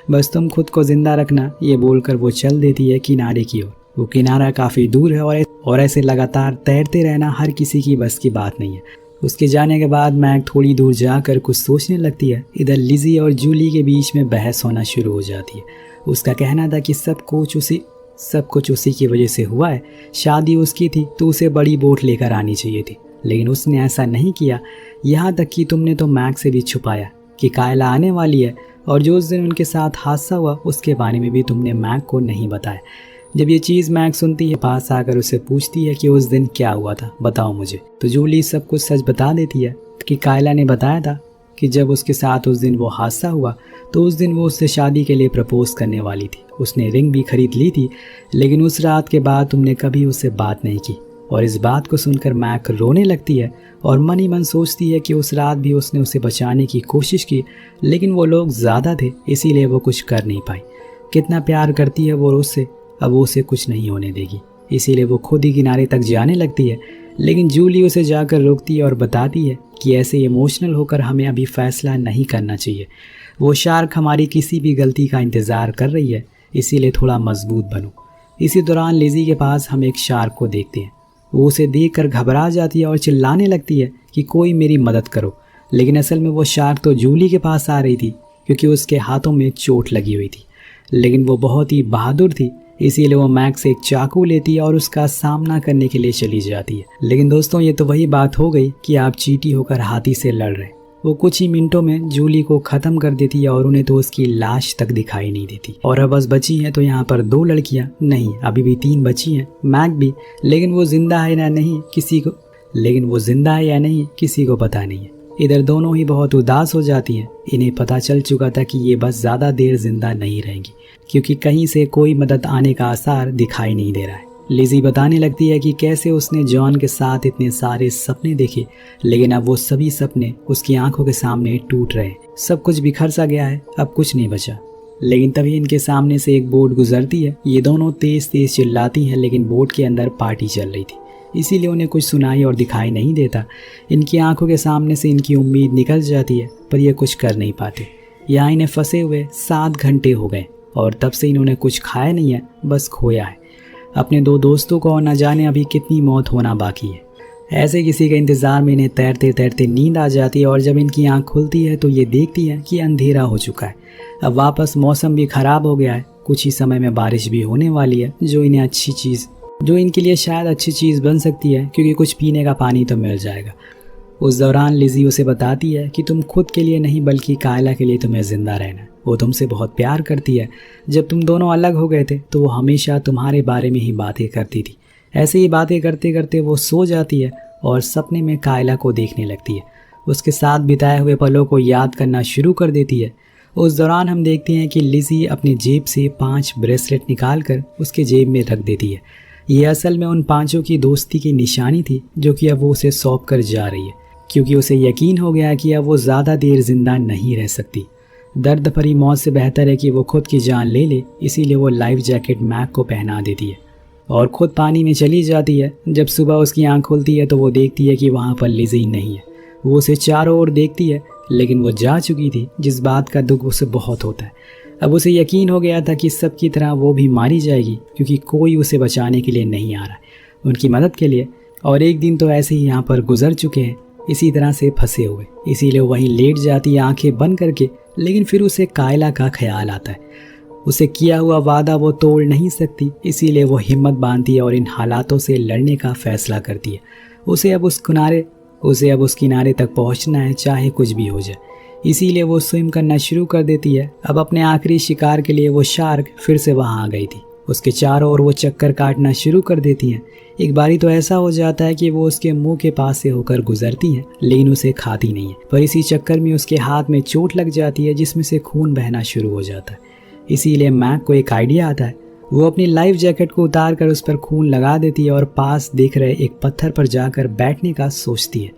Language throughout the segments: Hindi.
बस तुम खुद को जिंदा रखना, ये बोलकर वो चल देती है किनारे की ओर। वो किनारा काफ़ी दूर है और ऐसे लगातार तैरते रहना हर किसी की बस की बात नहीं है। उसके जाने के बाद मैग थोड़ी दूर जाकर कुछ सोचने लगती है। इधर लिज़ी और जूली के बीच में बहस होना शुरू हो जाती है। उसका कहना था कि सब कुछ उसी की वजह से हुआ है। शादी उसकी थी तो उसे बड़ी बोट लेकर आनी चाहिए थी, लेकिन उसने ऐसा नहीं किया। यहाँ तक कि तुमने तो मैग से भी छुपाया कि कायला आने वाली है, और जो उस दिन उनके साथ हादसा हुआ उसके बारे में भी तुमने मैग को नहीं बताया। जब ये चीज़ मैग सुनती है, पास आकर उसे पूछती है कि उस दिन क्या हुआ था, बताओ मुझे। तो जूली सब कुछ सच बता देती है कि कायला ने बताया था कि जब उसके साथ उस दिन वो हादसा हुआ तो उस दिन वो उससे शादी के लिए प्रपोज करने वाली थी। उसने रिंग भी खरीद ली थी, लेकिन उस रात के बाद तुमने कभी उससे बात नहीं की। और इस बात को सुनकर मैग रोने लगती है और मन ही मन सोचती है कि उस रात भी उसने उसे बचाने की कोशिश की, लेकिन वो लोग ज़्यादा थे, इसीलिए वो कुछ कर नहीं पाई। कितना प्यार करती है वो उससे, अब वो उसे कुछ नहीं होने देगी, इसीलिए वो खुद ही किनारे तक जाने लगती है। लेकिन जूली उसे जाकर रोकती है और बताती है कि ऐसे इमोशनल होकर हमें अभी फैसला नहीं करना चाहिए। वो शार्क हमारी किसी भी गलती का इंतज़ार कर रही है, इसीलिए थोड़ा मजबूत बनो। इसी दौरान लिज़ी के पास हम एक शार्क को देखते हैं। वो उसे देखकर घबरा जाती है और चिल्लाने लगती है कि कोई मेरी मदद करो, लेकिन असल में वो शार्क तो जूली के पास आ रही थी क्योंकि उसके हाथों में चोट लगी हुई थी। लेकिन वो बहुत ही बहादुर थी, इसीलिए वो मैग से एक चाकू लेती है और उसका सामना करने के लिए चली जाती है। लेकिन दोस्तों, ये तो वही बात हो गई कि आप चींटी होकर हाथी से लड़ रहे। वो कुछ ही मिनटों में जूली को ख़त्म कर देती है और उन्हें तो उसकी लाश तक दिखाई नहीं देती। और अब बस बची हैं तो यहाँ पर 2 लड़कियाँ नहीं, अभी भी 3 बची हैं, मैग भी। लेकिन वो जिंदा है या नहीं किसी को पता नहीं है। इधर दोनों ही बहुत उदास हो जाती हैं। इन्हें पता चल चुका था कि ये बस ज़्यादा देर जिंदा नहीं रहेंगी, क्योंकि कहीं से कोई मदद आने का आसार दिखाई नहीं दे रहा है। लिज़ी बताने लगती है कि कैसे उसने जॉन के साथ इतने सारे सपने देखे, लेकिन अब वो सभी सपने उसकी आंखों के सामने टूट रहे। सब कुछ बिखर सा गया है, अब कुछ नहीं बचा। लेकिन तभी इनके सामने से एक बोट गुजरती है। ये दोनों तेज तेज चिल्लाती हैं, लेकिन बोट के अंदर पार्टी चल रही थी, इसीलिए उन्हें कुछ सुनाई और दिखाई नहीं देता। इनकी आंखों के सामने से इनकी उम्मीद निकल जाती है, पर ये कुछ कर नहीं पाते। यहाँ इन्हें फंसे हुए 7 घंटे हो गए और तब से इन्होंने कुछ खाया नहीं है, बस खोया है अपने 2 दोस्तों को, और न जाने अभी कितनी मौत होना बाकी है। ऐसे किसी के इंतज़ार में इन्हें तैरते तैरते नींद आ जाती है, और जब इनकी आंख खुलती है तो ये देखती है कि अंधेरा हो चुका है। अब वापस मौसम भी ख़राब हो गया है, कुछ ही समय में बारिश भी होने वाली है, जो इनके लिए शायद अच्छी चीज़ बन सकती है, क्योंकि कुछ पीने का पानी तो मिल जाएगा। उस दौरान लिज़ी उसे बताती है कि तुम खुद के लिए नहीं बल्कि कायला के लिए तुम्हें ज़िंदा रहना। वो तुमसे बहुत प्यार करती है। जब तुम दोनों अलग हो गए थे तो वो हमेशा तुम्हारे बारे में ही बातें करती थी। ऐसे ही बातें करते करते वो सो जाती है और सपने में कायला को देखने लगती है। उसके साथ बिताए हुए पलों को याद करना शुरू कर देती है। उस दौरान हम देखते हैं कि लिज़ी अपनी जेब से 5 ब्रेसलेट निकाल कर उसके जेब में रख देती है। ये असल में उन 5 की दोस्ती की निशानी थी, जो कि अब वो उसे सौंप कर जा रही है, क्योंकि उसे यकीन हो गया कि अब वो ज़्यादा देर जिंदा नहीं रह सकती। दर्द भरी मौत से बेहतर है कि वो खुद की जान ले ले, इसीलिए वो लाइफ जैकेट मैग को पहना देती है और खुद पानी में चली जाती है। जब सुबह उसकी आंख खुलती है तो वो देखती है कि वहाँ पर लिज़ी नहीं है। वो उसे चारों ओर देखती है, लेकिन वो जा चुकी थी, जिस बात का दुख उसे बहुत होता है। अब उसे यकीन हो गया था कि सब की तरह वो भी मारी जाएगी, क्योंकि कोई उसे बचाने के लिए नहीं आ रहा है, उनकी मदद के लिए। और एक दिन तो ऐसे ही यहाँ पर गुजर चुके हैं, इसी तरह से फंसे हुए, इसीलिए वहीं लेट जाती है आंखें बंद करके। लेकिन फिर उसे कायला का ख्याल आता है। उसे किया हुआ वादा वो तोड़ नहीं सकती, इसीलिए वो हिम्मत बांधती है और इन हालातों से लड़ने का फैसला करती है। उसे अब उस किनारे तक पहुंचना है, चाहे कुछ भी हो जाए। इसीलिए वो स्विम करना शुरू कर देती है। अब अपने आखिरी शिकार के लिए वो शार्क फिर से वहाँ आ गई थी। उसके चारों ओर वो चक्कर काटना शुरू कर देती हैं। एक बारी तो ऐसा हो जाता है कि वो उसके मुंह के पास से होकर गुजरती हैं, लेकिन उसे खाती नहीं है। पर इसी चक्कर में उसके हाथ में चोट लग जाती है, जिसमें से खून बहना शुरू हो जाता है। इसीलिए मैग को एक आइडिया आता है। वो अपनी लाइफ जैकेट को उतार कर उस पर खून लगा देती है और पास देख रहे एक पत्थर पर जाकर बैठने का सोचती है।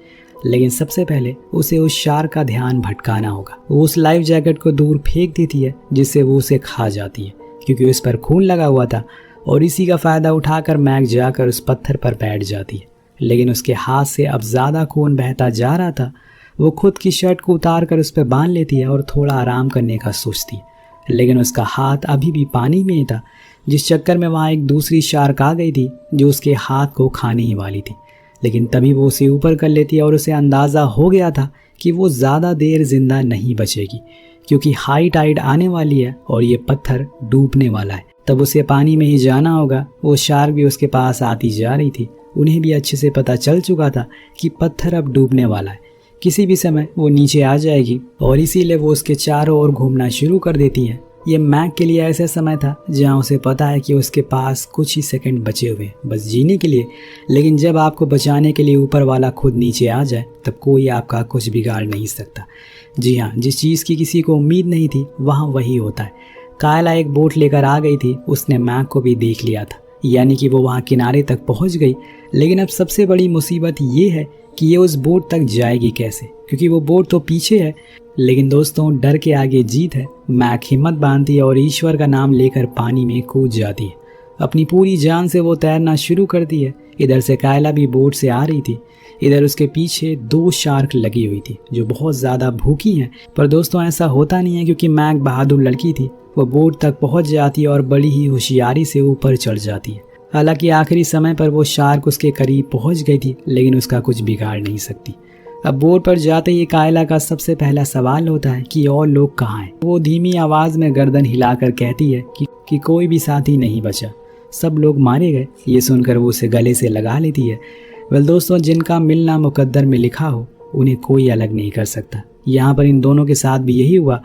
लेकिन सबसे पहले उसे उस शार्क का ध्यान भटकाना होगा। वो उस लाइफ जैकेट को दूर फेंक देती है, जिससे वो उसे खा जाती है, क्योंकि उस पर खून लगा हुआ था। और इसी का फ़ायदा उठाकर मैग जाकर उस पत्थर पर बैठ जाती है। लेकिन उसके हाथ से अब ज़्यादा खून बहता जा रहा था। वो खुद की शर्ट को उतार कर उस पर बांध लेती है और थोड़ा आराम करने का सोचती है। लेकिन उसका हाथ अभी भी पानी में ही था, जिस चक्कर में वहाँ एक दूसरी शार्क आ गई थी जो उसके हाथ को खाने ही वाली थी। लेकिन तभी वो उसे ऊपर कर लेती और उसे अंदाज़ा हो गया था कि वो ज़्यादा देर जिंदा नहीं बचेगी, क्योंकि हाई टाइड आने वाली है और ये पत्थर डूबने वाला है। तब उसे पानी में ही जाना होगा। वो शार्क भी उसके पास आती जा रही थी। उन्हें भी अच्छे से पता चल चुका था कि पत्थर अब डूबने वाला है, किसी भी समय वो नीचे आ जाएगी, और इसीलिए वो उसके चारों ओर घूमना शुरू कर देती है। ये मैक के लिए ऐसा समय था जहाँ उसे पता है कि उसके पास कुछ ही सेकंड बचे हुए बस जीने के लिए। लेकिन जब आपको बचाने के लिए ऊपर वाला खुद नीचे आ जाए तब कोई आपका कुछ बिगाड़ नहीं सकता। जी हाँ, जिस चीज़ की किसी को उम्मीद नहीं थी वहाँ वही होता है। कायला एक बोट लेकर आ गई थी। उसने मैक को भी देख लिया था, यानी कि वो वहाँ किनारे तक पहुँच गई। लेकिन अब सबसे बड़ी मुसीबत ये है कि ये उस बोट तक जाएगी कैसे, क्योंकि वो बोट तो पीछे है। लेकिन दोस्तों, डर के आगे जीत है। मैक हिम्मत बांधती है और ईश्वर का नाम लेकर पानी में कूद जाती है। अपनी पूरी जान से वो तैरना शुरू करती है। इधर से कायला भी बोट से आ रही थी। इधर उसके पीछे 2 शार्क लगी हुई थी जो बहुत ज़्यादा भूखी हैं। पर दोस्तों, ऐसा होता नहीं है, क्योंकि मैक बहादुर लड़की थी। वो बोट तक पहुंच जाती है और बड़ी ही होशियारी से ऊपर चढ़ जाती है। हालांकि आखिरी समय पर वो शार्क उसके करीब पहुंच गई थी, लेकिन उसका कुछ बिगाड़ नहीं सकती। अब बोट पर जाते ही कायला का सबसे पहला सवाल होता है कि और लोग कहाँ हैं। वो धीमी आवाज़ में गर्दन हिलाकर कहती है कि कोई भी साथी नहीं बचा, सब लोग मारे गए। ये सुनकर वो उसे गले से लगा लेती है। वेल दोस्तों, जिनका मिलना मुकद्दर में लिखा हो उन्हें कोई अलग नहीं कर सकता। यहाँ पर इन दोनों के साथ भी यही हुआ।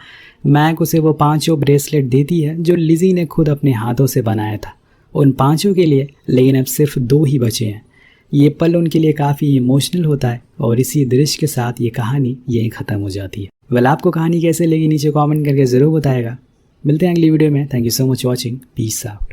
मैक उसे वो 5 ब्रेसलेट देती है जो लिज़ी ने खुद अपने हाथों से बनाया था, उन 5 के लिए। लेकिन अब सिर्फ 2 ही बचे हैं। ये पल उनके लिए काफ़ी इमोशनल होता है और इसी दृश्य के साथ ये कहानी यहीं ख़त्म हो जाती है। वेल, आपको कहानी कैसे लगी नीचे कमेंट करके ज़रूर बताएगा। मिलते हैं अगली वीडियो में। Thank you so much watching. Peace out.